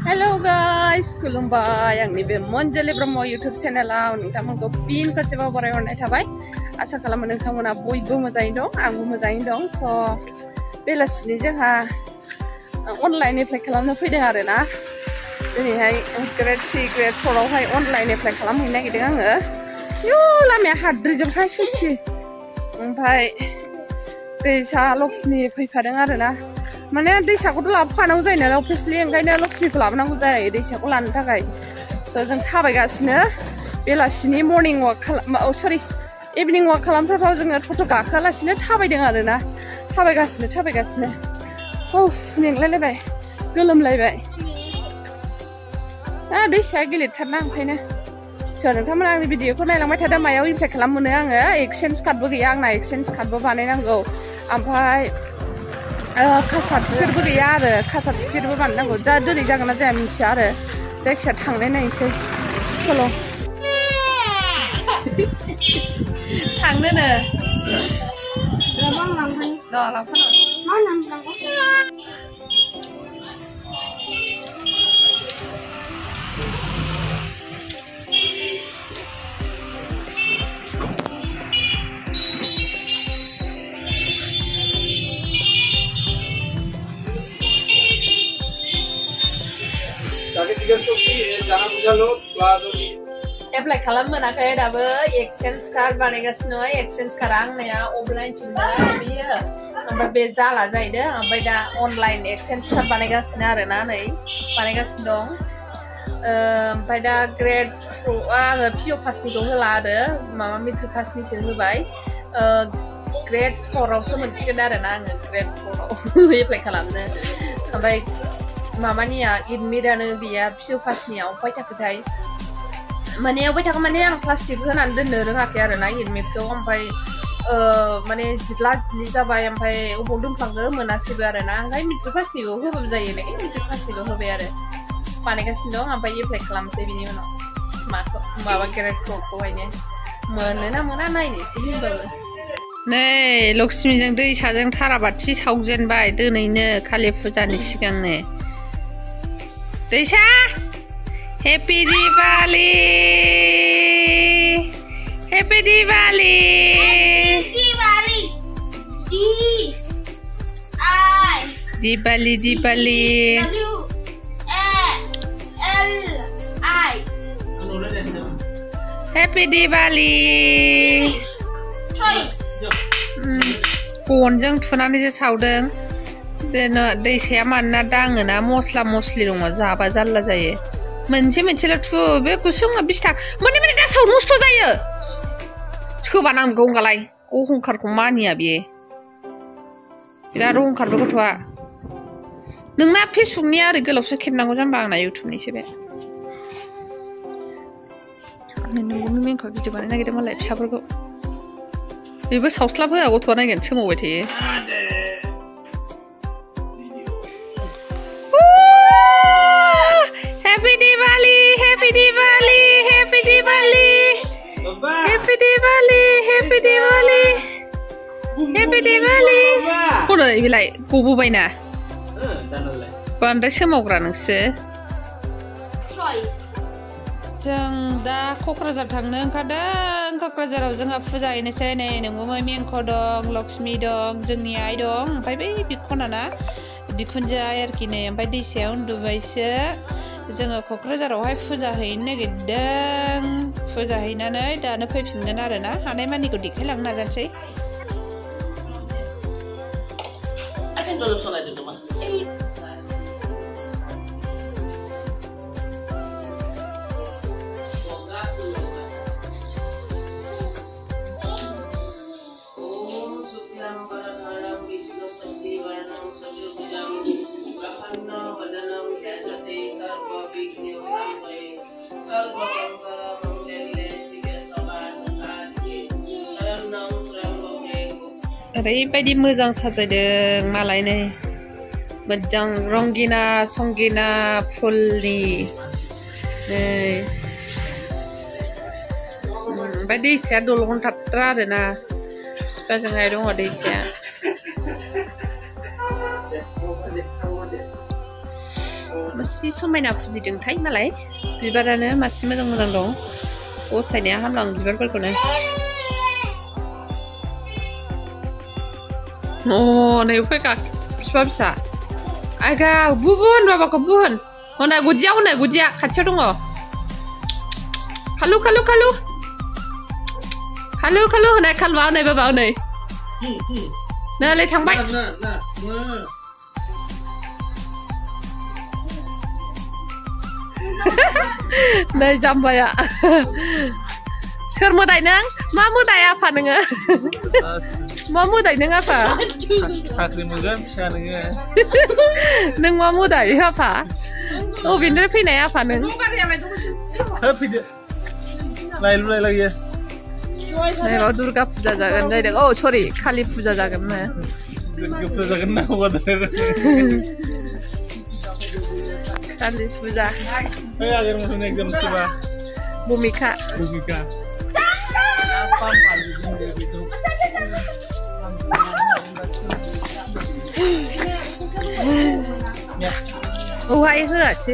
Hello guys, खुलुमबाय आंनि बे मनजलि ब्रह्म YouTube चेनेलाव नोंथांमोनखौ fin खेबसेबाव बरायहरनाय थाबाय। आसा खालामो नोंथांमोना बयबो मोजाङैनो दं, आंबो मोजाङैनो दं। स' बेलासिनि जोंहा अनलाइन एप्लाइ खालामनो फैदों आरोना। दिनैहाय ग्रेड 3 ग्रेड 4 आवहाय अनलाइन एप्लाइ खालामहैनो नागिरदों आङो। यो लामाया हाद्रिजोबहाय सयथि। ओमफ्राय दैसा लक्ष्मी फैफादों आरोना। माने दैसाखौथ' लाबोफानांगौ जायो नालाय अफिसलि, ओंखायनो लक्ष्मीखौ लाबोनांगौ जायो दैसाखौ लानो थाखाय। स' जों थाबायगासिनो बेलासिनि मर्निं वाक इभिनिं वाक खालामथावथाव जोङो टट' गाखोआलासिनो थाबायदों आरोना। थाबायगासिनो मेंलायलायबाय, गोलोमलायबाय। दैसाया गिलिरथारना ओंखायनो। स' नोंथांमोना आंनि भिडिअखौ नायलांबाय थादों। मायाव एप्लाइ खालामनो आङो? एक्सचेन्ज कार्डबो गैया आंना, एक्सचेन्ज कार्डबो बानायनांगौ। ओमफ्राय कास्ट सार्टिफिकेटबो गैया आरो, कास्ट सार्टिफिकेटबो बानायनांगौ। दा दिनै जागोन ना जाया मिथिया आरो, जायखिया थांनाय नायनोसै। चल' थांनोनो एप्लाइ खालामनो मोनाखै दाबो। एक्सचेन्ज कार्ड बानायगासिनो। एक्सचेन्ज कार्डआ आंनिया अफलाइनसोमोन बियो, ओमफ्राय बे जाला जाहैदों। ओमफ्राय दा अनलाइन एक्सचेन्ज कार्ड बानायगासिनो आरोना, नै बानायगासिनो दं। ओमफ्राय दा ग्रेड 4 आङो पिअ पासनिखौ होला आरो, माबा मेट्रिक पासनिसो होबाय। ग्रेड 4 आवसो मोनसिगोन आरोना आङो, ग्रेड 4 आव एप्लाइ खालामनो। ओमफ्राय माबानिया एडमिटआनो गैया पिअ पासनिया। अबहाय थाखोथाय माने अबहाय थाखो माने आं प्लास्टिक होनानै दोननो रोङाखै आरोना एडमिटखौ। ओमफ्राय माने जिदला जिदलि जाबाय, ओमफ्राय अबाव दोनफ्लांखो मोनासैबो आरोना। ओंखाय मेट्रिक पासनिखौ होबाबो जायो नै, मेट्रिक पासनिखौ होबाय आरो, बानायगासिनो दं। ओमफ्राय एप्लाइ खालामसै बिनि उनाव माबा ग्रेड 4 खौहायनो मोनोना मोना नायनोसै होनबाबो। नै लक्ष्मीजों दैसाजों थाराबाथि सावजेनबाय दिनैनो, कालि फुजानि सिगांनो। दैसा happy Diwali, happy Diwali, Diwali Diwali. Happy Diwali. बनजों थुनानैसो सावदों। दैसाया मानोना दाङोना, मस्ला मस्लि दङ, जाबा जारला जायो। मोनसेल' थु, बे गुसुङा 20 थाखा। मोननै गासाव नस्थ' जायो। सोबा नांगौ होनगालाय, अहंखारखौ मानिया बेयो, बिराद अहंखारबो गथ'आ। नोंना फेसबुकनिया ओरै गोलावसो खेबनांगौ जाम्बा, आंना इउटुबनिसो बे। नोंगौनो मेनखौ भिडिअ बानायनो नागिरदों मालाय फिसाफोरखौ। बेबो सावस्लाब होआ, गथ'आ नायगोन सोमावबाय थायो। Happy Diwali, Happy Diwali, Happy Diwali, Happy Diwali, Happy Diwali, Happy Diwali. Kok बिलाय गबोबायना? बांद्राय सोमावग्रा नोंसोर। जों दा क'क्राझार थांनो ओंखारदों। क'क्राझाराव जोंहा फुजा हैनोसै। नै नोंबो मेंख दं, लक्ष्मी दं, जोंनि आइ दं, ओमफ्राय बै बिखनाना बिखुनजो आइ आरोखि नै। ओमफ्राय दैसायाव उन्दुबायसो। जोङो क'क्राझारावहाय फुजा हैनो नागिरदों। फुजा हैनानै दानो फैफिनगोन आरोना, हानायमानिखौ देखायलांनो नाजानोसै। ओरैबायदि मोजां साजायदों मालाय, नै मोजां रंगिना संगिना फुलनि। नै ओमफ्राय दैसाया दल'गनथार आरोना, बिफाजोंहाय दङ दैसाया। मासि समायना फुजिदोंथाय मालाय बिबारानो मासि मोजां मोजां दं गसायनाया हामलां बिबारफोरखौनो नै फैखा बिफा फिसा आगा बुबुन बाबाखौ बुहुन हनै गुदिया खाथियाव दङ खालु हनै खालुआ हनै बाबा हनै नैलाय थांबाय नै जाम्बाया सोर मोदाय नों मा मोदाय आफा नोङो मा मोदाय नों आफा साख्रि मोनगोन फिसा नोङो नों मा मोदाय आफा अबेनिफ्राय फैनाय आफा नों फैदो लायलायो नैबाव दुर्गा फुजा जागोन जाहैदों औ सरि कालि फुजा जागोन नो फुजा जागोन ना कालि फुजा भूमिका औहाय होआसै